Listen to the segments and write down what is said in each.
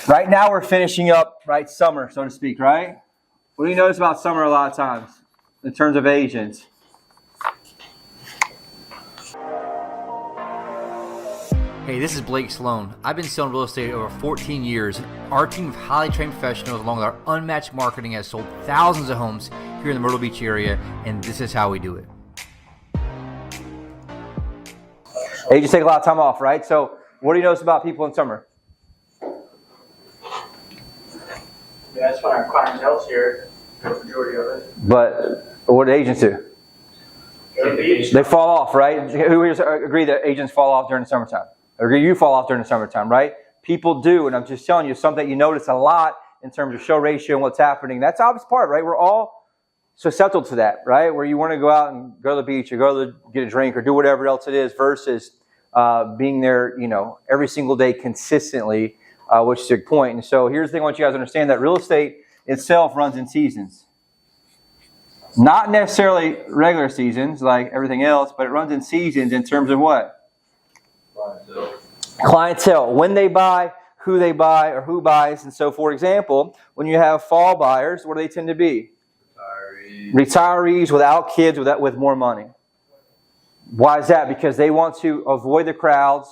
Right now we're finishing up, right, summer, so to speak, right? What do you notice about summer a lot of times in terms of agents? Hey, this is Blake Sloan. I've been selling real estate over 14 years. Our team of highly trained professionals, along with our unmatched marketing, has sold thousands of homes here in the Myrtle Beach area, and this is how we do it. Agents take a lot of time off, right? So what do you notice about people in summer? Yeah, that's when our clientele's here, the majority of it. But what do agents do? They fall off, right? Who here agree that agents fall off during the summertime? Agree you fall off during the summertime, right? People do, and I'm just telling you, something that you notice a lot in terms of show ratio and what's happening. That's the obvious part, right? We're all susceptible to that, right? Where you want to go out and go to the beach or go to get a drink or do whatever else it is versus being there, every single day consistently, which is a good point. And so here's the thing I want you guys to understand, that real estate itself runs in seasons. Not necessarily regular seasons like everything else, but it runs in seasons in terms of what? Clientele. When they buy, who they buy, or who buys. And so, for example, when you have fall buyers, what do they tend to be? Retirees without kids, with more money. Why is that? Because they want to avoid the crowds.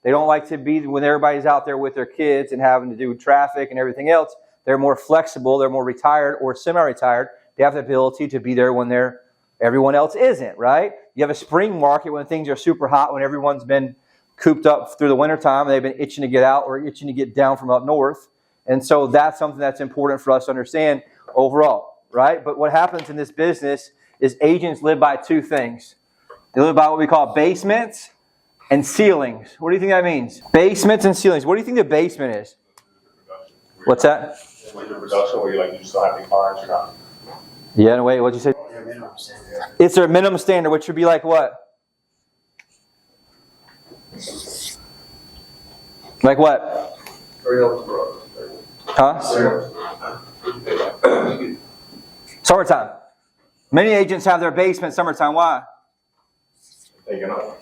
They don't like to be when everybody's out there with their kids and having to do traffic and everything else. They're more flexible. They're more retired or semi-retired. They have the ability to be there when everyone else isn't, right? You have a spring market when things are super hot, when everyone's been cooped up through the wintertime and they've been itching to get out or itching to get down from up north. And so that's something that's important for us to understand overall, right? But what happens in this business is agents live by two things. They live by what we call basements and ceilings. What do you think that means? Basements and ceilings. What do you think the basement is? What's that? Like the production where you just don't have any clients or not. Yeah, no, wait, what'd you say? It's their minimum standard, which would be like what? Like what? Huh? Summertime. Many agents have their basement summertime. Why?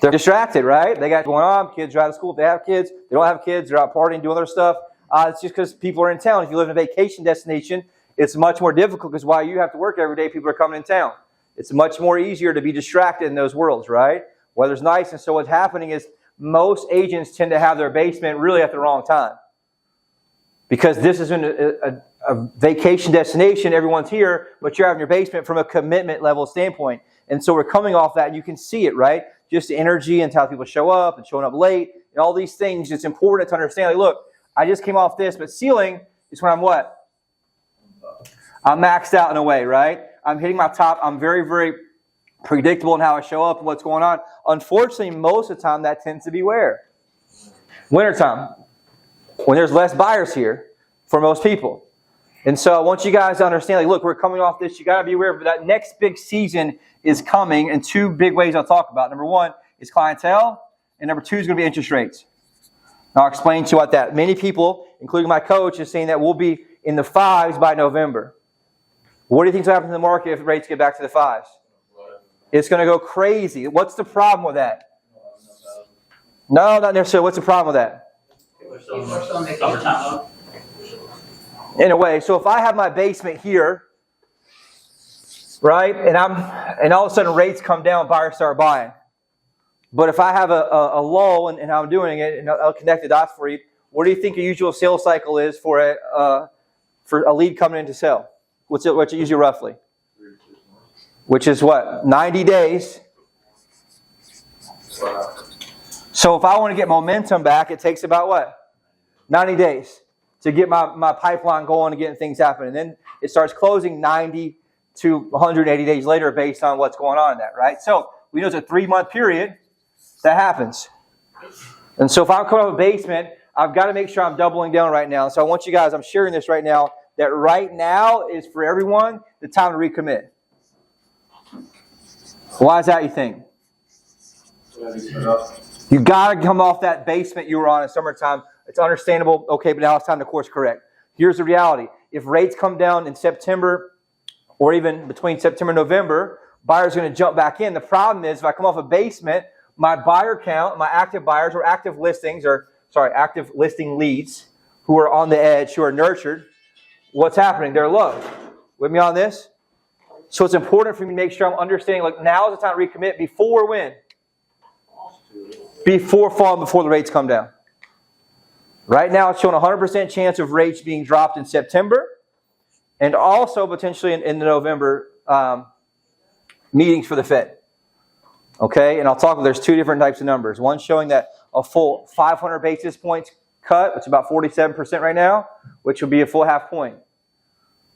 They're distracted, right? They got going on. Kids are out of school. If they have kids, they don't have kids. They're out partying, doing other stuff. It's just because people are in town. If you live in a vacation destination, it's much more difficult because while you have to work every day, people are coming in town. It's much more easier to be distracted in those worlds, right? Weather's nice, and so what's happening is most agents tend to have their basement really at the wrong time. Because this is in a vacation destination, everyone's here, but you're having your basement from a commitment level standpoint. And so we're coming off that, and you can see it, right? Just the energy and how people show up and showing up late and all these things. It's important to understand, like, look, I just came off this, but ceiling is when I'm what? I'm maxed out in a way, right? I'm hitting my top. I'm very, very predictable in how I show up and what's going on. Unfortunately, most of the time, that tends to be where? Wintertime. When there's less buyers here for most people. And so I want you guys to understand, like, look, we're coming off this. You got to be aware of that next big season is coming in two big ways I'll talk about. Number one is clientele, and number two is going to be interest rates. Now, I'll explain to you what that. Many people, including my coach, is saying that we'll be in the fives by November. What do you think will happen in the market if rates get back to the fives? It's going to go crazy. What's the problem with that? No, not necessarily. What's the problem with that? In a way. So if I have my basement here, right, and all of a sudden rates come down, buyers start buying. But if I have a lull in how I'm doing it, and I'll connect the dots for you, what do you think a usual sales cycle is for a lead coming in to sell? What's it usually roughly? Which is what? 90 days. So if I want to get momentum back, it takes about what? 90 days to get my pipeline going and getting things happening. And then it starts closing 90 to 180 days later based on what's going on in that, right? So we know it's a 3-month period that happens. And so if I'm coming off a basement, I've got to make sure I'm doubling down right now. So I want you guys, I'm sharing this right now, that right now is for everyone the time to recommit. Why is that, you think? You got to come off that basement you were on in summertime. It's understandable. Okay, but now it's time to course correct. Here's the reality. If rates come down in September or even between September and November, buyers are going to jump back in. The problem is if I come off a basement, my buyer count, my active buyers or active listing leads who are on the edge, who are nurtured, what's happening? They're low. With me on this? So it's important for me to make sure I'm understanding, like, now is the time to recommit before when? Before fall, before the rates come down. Right now it's showing a 100% chance of rates being dropped in September and also potentially in the November meetings for the Fed. Okay, and I'll talk about there's two different types of numbers. One showing that a full 500 basis points cut, which is about 47% right now, which will be a full half point.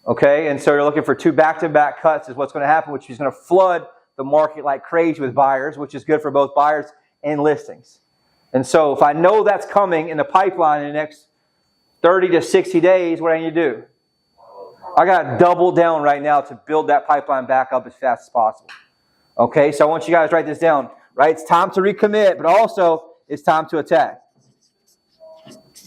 Okay, and so you're looking for two back-to-back cuts is what's going to happen, which is going to flood the market like crazy with buyers, which is good for both buyers and listings. And so if I know that's coming in the pipeline in the next 30 to 60 days, what I need to do? I got to double down right now to build that pipeline back up as fast as possible. Okay, so I want you guys to write this down. Right, it's time to recommit, but also it's time to attack.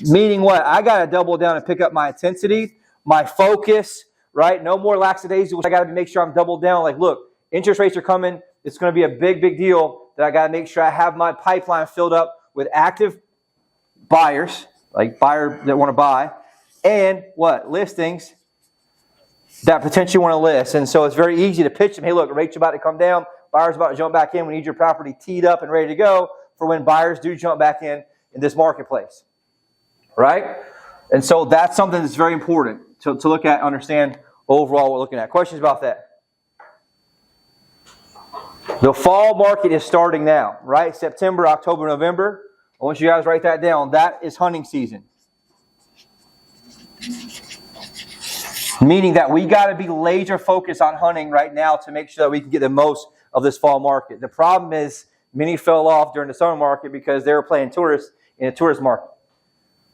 Meaning what? I got to double down and pick up my intensity, my focus, right? No more lackadaisical. I got to make sure I'm doubled down. Like, look, interest rates are coming. It's going to be a big, big deal that I got to make sure I have my pipeline filled up with active buyers, like buyers that want to buy, and what? Listings that potentially want to list. And so it's very easy to pitch them. Hey, look, rates are about to come down. Buyers about to jump back in. We need your property teed up and ready to go for when buyers do jump back in this marketplace. Right? And so that's something that's very important to look at, understand overall what we're looking at. Questions about that? The fall market is starting now, right? September, October, November. I want you guys to write that down. That is hunting season. Meaning that we got to be laser focused on hunting right now to make sure that we can get the most of this fall market. The problem is many fell off during the summer market because they were playing tourists in a tourist market.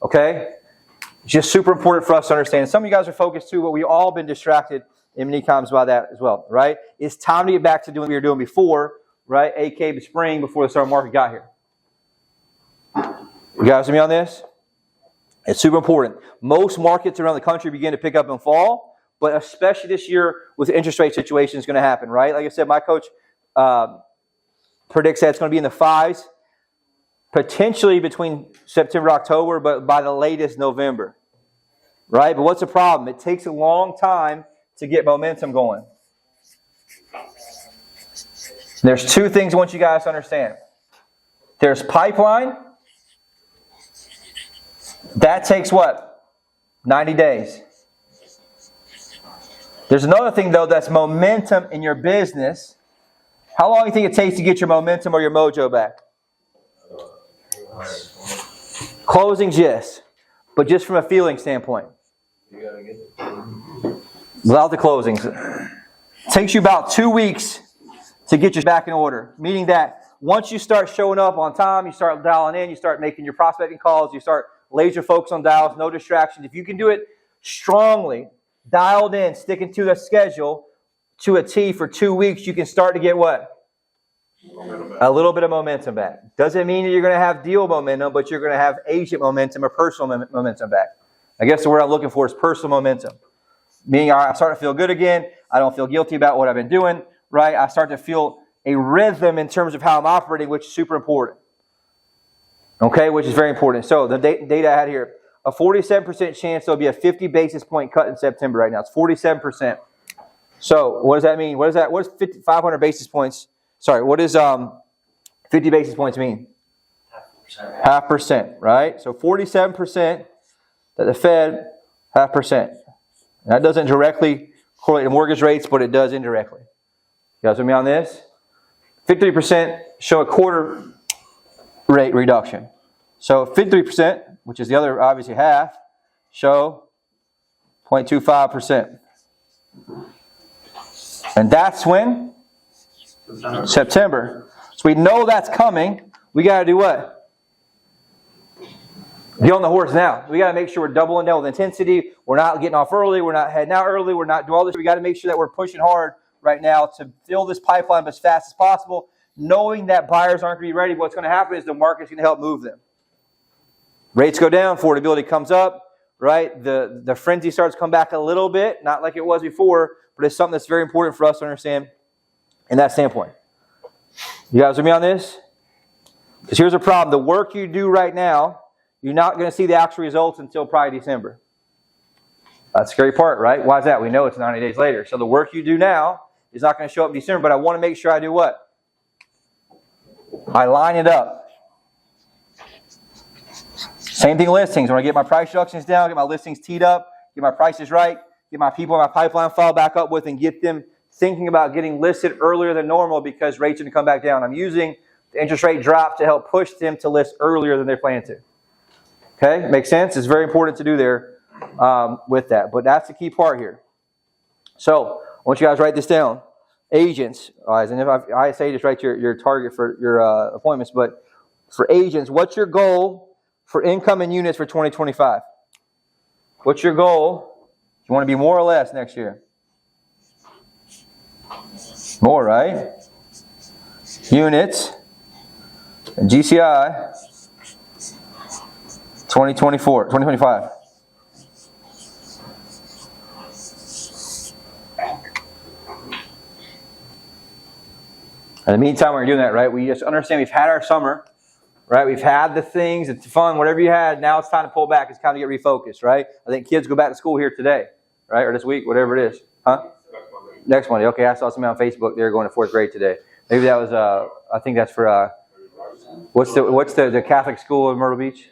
Okay? Just super important for us to understand. Some of you guys are focused too, but we've all been distracted in many times by that as well, right? It's time to get back to doing what we were doing before, right? A.k.a. the spring before the summer market got here. You guys with me on this? It's super important. Most markets around the country begin to pick up in fall, but especially this year with the interest rate situation is going to happen, right? Like I said, my coach predicts that it's going to be in the 5s, potentially between September and October, but by the latest November, right? But what's the problem? It takes a long time to get momentum going. There's two things I want you guys to understand. There's pipeline. That takes what? 90 days. There's another thing, though, that's momentum in your business. How long do you think it takes to get your momentum or your mojo back? Closings, yes. But just from a feeling standpoint. Without the closings. It takes you about 2 weeks to get your back in order. Meaning that once you start showing up on time, you start dialing in, you start making your prospecting calls, you start laser focus on dials, no distractions. If you can do it strongly, dialed in, sticking to the schedule to a T for 2 weeks, you can start to get what? A little bit of momentum back. Doesn't mean that you're going to have deal momentum, but you're going to have agent momentum or personal momentum back. I guess the word I'm looking for is personal momentum. Meaning I start to feel good again. I don't feel guilty about what I've been doing, right? I start to feel a rhythm in terms of how I'm operating, which is super important. Okay, which is very important. So the data I had here, a 47% chance there'll be a 50 basis point cut in September right now. It's 47%. So what does that mean? What is that? What is 500 basis points? Sorry, what does 50 basis points mean? 0.5%, right? So 47% that the Fed, 0.5%. That doesn't directly correlate to mortgage rates, but it does indirectly. You guys with me on this? 53% show a quarter rate reduction. So 53%, which is the other obviously half, show 0.25%. And that's when? September. So we know that's coming. We got to do what? Get on the horse now. We got to make sure we're doubling down with intensity. We're not getting off early. We're not heading out early. We're not doing all this. We got to make sure that we're pushing hard right now to fill this pipeline as fast as possible, knowing that buyers aren't going to be ready. What's going to happen is the market's going to help move them. Rates go down, affordability comes up, right? The frenzy starts to come back a little bit, not like it was before, but it's something that's very important for us to understand in that standpoint. You guys with me on this? Because here's the problem. The work you do right now, you're not going to see the actual results until probably December. That's the scary part, right? Why is that? We know it's 90 days later. So the work you do now is not going to show up in December, but I want to make sure I do what? I line it up. Same thing listings. When I get my price reductions down, get my listings teed up, get my prices right, get my people in my pipeline file back up with, and get them thinking about getting listed earlier than normal because rates are going to come back down. I'm using the interest rate drop to help push them to list earlier than they plan to. Okay, makes sense? It's very important to do there with that. But that's the key part here. So I want you guys to write this down. Agents, and if I say just write your target for your appointments, but for agents, what's your goal for income and units for 2025? What's your goal? You want to be more or less next year? More, right? Units and GCI 2025. In the meantime, we're doing that, right? We just understand we've had our summer, right? We've had the things, it's fun, whatever you had. Now it's time to pull back. It's time to get refocused, right? I think kids go back to school here today, right? Or this week, whatever it is. Huh? Next Monday. Okay, I saw something on Facebook. They were going to 4th grade today. Maybe that was, I think that's for, what's the Catholic school in Myrtle Beach?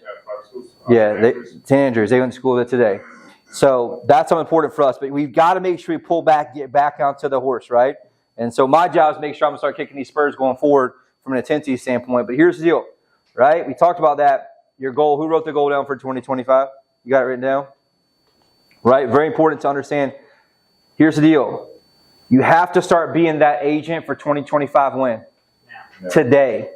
Yeah, St. Andrews. They went to school there today. So that's something important for us. But we've got to make sure we pull back, get back onto the horse, right? And so my job is to make sure I'm going to start kicking these spurs going forward from an intensity standpoint. But here's the deal, right? We talked about that. Your goal, who wrote the goal down for 2025? You got it written down? Right? Very important to understand. Here's the deal. You have to start being that agent for 2025 when? Yeah. Today.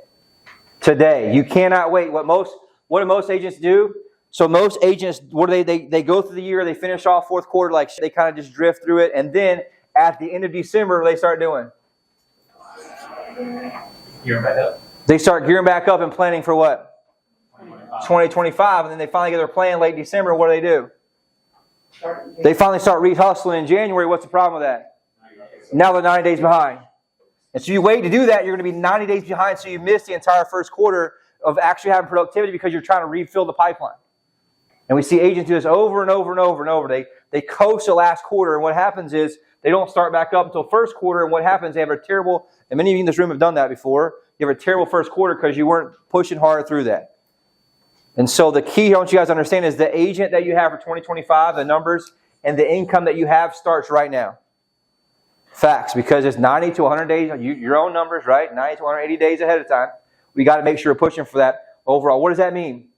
You cannot wait. What do most agents do? So most agents, what do they go through the year, they finish off 4th quarter, like they kind of just drift through it, and then at the end of December, they start doing? Gearing back up. They start gearing back up and planning for what? 2025. And then they finally get their plan late December. What do? They finally start re-hustling in January. What's the problem with that? Now they're 90 days behind. And so you wait to do that, you're going to be 90 days behind, so you miss the entire 1st quarter of actually having productivity because you're trying to refill the pipeline. And we see agents do this over and over and over and over. They coast the last quarter, and what happens is they don't start back up until 1st quarter, and what happens, they have a terrible, and many of you in this room have done that before, you have a terrible 1st quarter because you weren't pushing hard through that. And so the key I want you guys to understand is the agent that you have for 2025, the numbers, and the income that you have starts right now. Facts, because it's 90 to 100 days, your own numbers, right? 90 to 180 days ahead of time. We got to make sure we're pushing for that overall. What does that mean?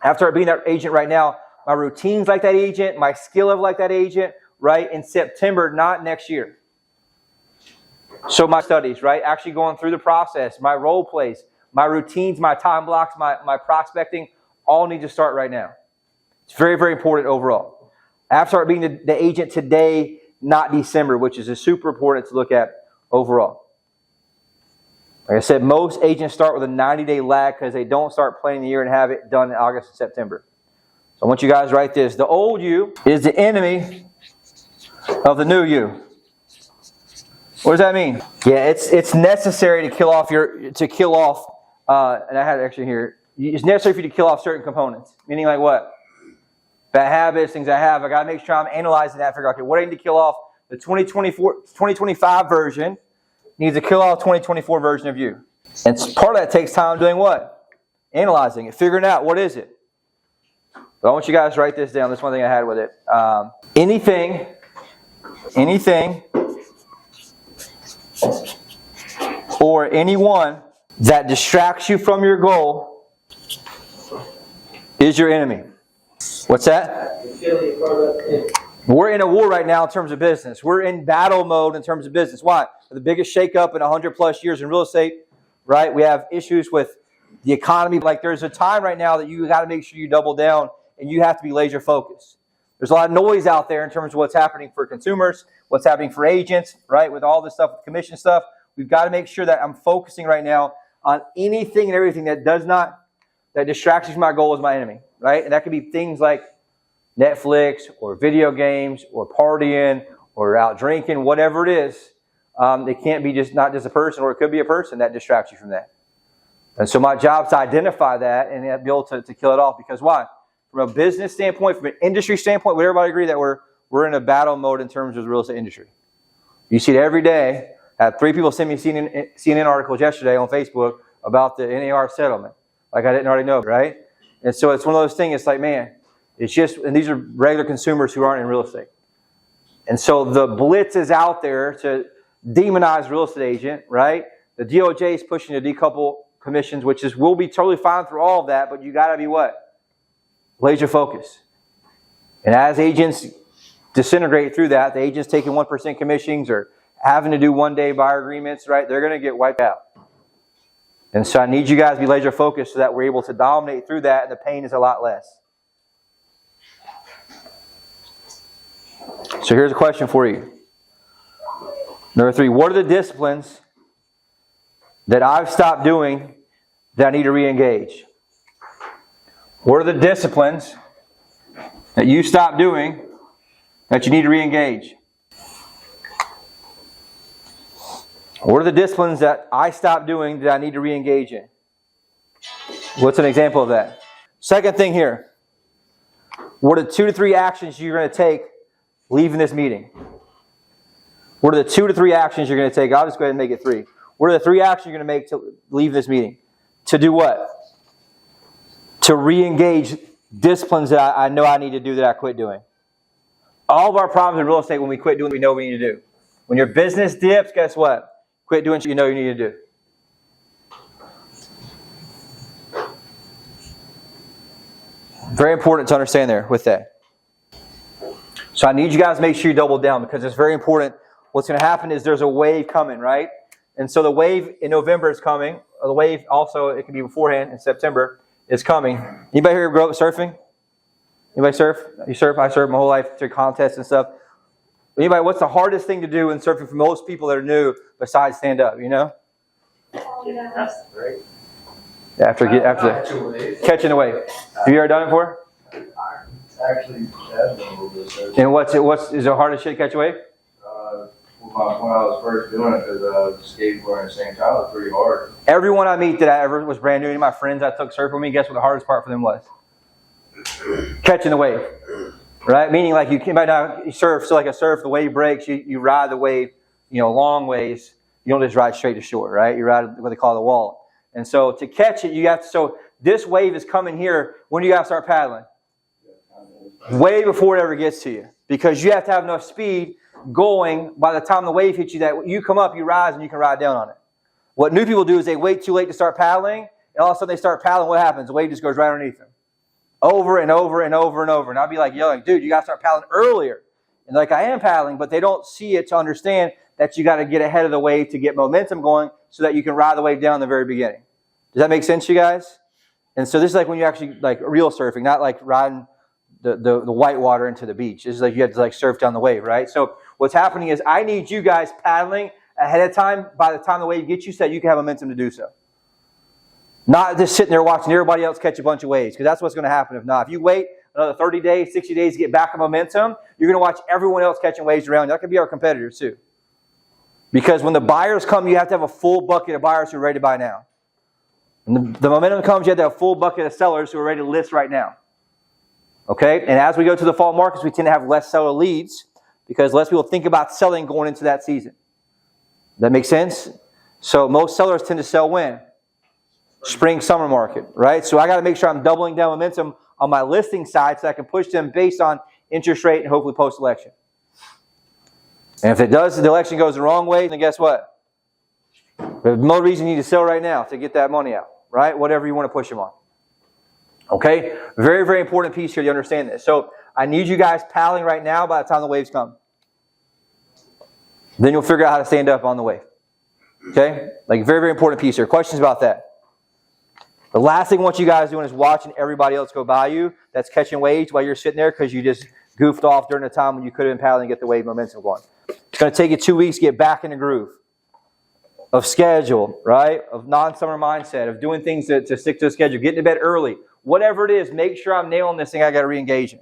I have to start being that agent right now. My routine's like that agent, my skill level like that agent, right? In September, not next year. So my studies, right? Actually going through the process, my role plays, my routines, my time blocks, my prospecting, all need to start right now. It's very, very important overall. I have to start being the agent today, not December, which is super important to look at overall. Like I said, most agents start with a 90-day lag because they don't start planning the year and have it done in August and September. So I want you guys to write this. The old you is the enemy of the new you. What does that mean? Yeah, it's necessary to kill off and I had it actually here. It's necessary for you to kill off certain components. Meaning like what? Bad habits, things I have. I got to make sure I'm analyzing that. Figure out, okay, what I need to kill off. The 2025 version needs to kill off 2024 version of you. And part of that takes time doing what? Analyzing it, figuring out what is it. But I want you guys to write this down. This one thing I had with it. Anything or anyone that distracts you from your goal is your enemy. What's that? We're in a war right now in terms of business. We're in battle mode in terms of business. Why? The biggest shakeup in 100 plus years in real estate, right? We have issues with the economy. Like there's a time right now that you got to make sure you double down and you have to be laser focused. There's a lot of noise out there in terms of what's happening for consumers, what's happening for agents, right? With all this stuff, with commission stuff, we've got to make sure that I'm focusing right now on anything and everything that distracts you from my goal is my enemy, right? And that could be things like Netflix or video games or partying or out drinking, whatever it is. It can't be not just a person, or it could be a person that distracts you from that. And so my job is to identify that and be able to kill it off. Because why? From a business standpoint, from an industry standpoint, would everybody agree that we're in a battle mode in terms of the real estate industry? You see it every day. I had 3 people send me CNN articles yesterday on Facebook about the NAR settlement. Like I didn't already know, right? And so it's one of those things, it's like, man, it's just, and these are regular consumers who aren't in real estate. And so the blitz is out there to demonize real estate agent, right? The DOJ is pushing to decouple commissions, which will be totally fine through all of that, but you got to be what? Laser focus. And as agents disintegrate through that, the agents taking 1% commissions or having to do one-day buyer agreements, right? They're going to get wiped out. And so I need you guys to be laser focused so that we're able to dominate through that and the pain is a lot less. So here's a question for you. Number 3, what are the disciplines that I've stopped doing that I need to re-engage? What are the disciplines that you stopped doing that you need to re-engage? What are the disciplines that I stopped doing that I need to re-engage in? What's an example of that? Second thing here. What are the 2 to 3 actions you're going to take leaving this meeting? What are the 2 to 3 actions you're going to take? I'll just go ahead and make it 3. What are the 3 actions you're going to make to leave this meeting? To do what? To re-engage disciplines that I know I need to do that I quit doing. All of our problems in real estate, when we quit doing what we know we need to do. When your business dips, guess what? Quit doing what you know you need to do. Very important to understand there with that. So I need you guys to make sure you double down because it's very important. What's going to happen is there's a wave coming, right? And so the wave in November is coming. The wave also, it can be beforehand in September, is coming. Anybody here grow up surfing? Anybody surf? You surf? I surf my whole life through contests and stuff. Anybody, what's the hardest thing to do in surfing for most people that are new besides stand up, you know? That's great. After catching the wave. Have you ever done it before? Actually, has been a little bit surfing. And is the hardest shit to catch a wave? When I was first doing it, because skateboarding at the same time was pretty hard. Everyone I meet that I ever was brand new, any of my friends I took surfing with me, guess what the hardest part for them was? Catching the wave. Right? Meaning like you might not surf, so like a surf, the wave breaks, you ride the wave, long ways. You don't just ride straight to shore, right? You ride what they call the wall. And so to catch it, you have to, so this wave is coming here, when do you have to start paddling? Way before it ever gets to you. Because you have to have enough speed going by the time the wave hits you that you come up, you rise, and you can ride down on it. What new people do is they wait too late to start paddling, and all of a sudden they start paddling, what happens? The wave just goes right underneath them. Over and over and over and over. And I'll be like yelling, dude, you got to start paddling earlier. And like I am paddling, but they don't see it to understand that you got to get ahead of the wave to get momentum going so that you can ride the wave down in the very beginning. Does that make sense, you guys? And so this is like when you actually like real surfing, not like riding the white water into the beach. This is like you have to like surf down the wave, right? So what's happening is I need you guys paddling ahead of time by the time the wave gets you so that you can have momentum to do so. Not just sitting there watching everybody else catch a bunch of waves, because that's what's going to happen if not. If you wait another 30 days, 60 days to get back in momentum, you're going to watch everyone else catching waves around you. That could be our competitors too. Because when the buyers come, you have to have a full bucket of buyers who are ready to buy now. When the momentum comes, you have to have a full bucket of sellers who are ready to list right now. Okay? And as we go to the fall markets, we tend to have less seller leads because less people think about selling going into that season. Does that make sense? So most sellers tend to sell when? Spring, summer market, right? So I got to make sure I'm doubling down momentum on my listing side so I can push them based on interest rate and hopefully post-election. And if the election goes the wrong way, then guess what? There's no reason you need to sell right now to get that money out, right? Whatever you want to push them on. Okay? Very, very important piece here to understand this. So I need you guys paddling right now by the time the waves come. Then you'll figure out how to stand up on the wave. Okay? Like very, very important piece here. Questions about that? The last thing I want you guys doing is watching everybody else go by you that's catching waves while you're sitting there because you just goofed off during the time when you could have been paddling and get the wave momentum going. It's going to take you 2 weeks to get back in the groove of schedule, right? Of non-summer mindset, of doing things to stick to a schedule, getting to bed early. Whatever it is, make sure I'm nailing this thing I got to re-engage in.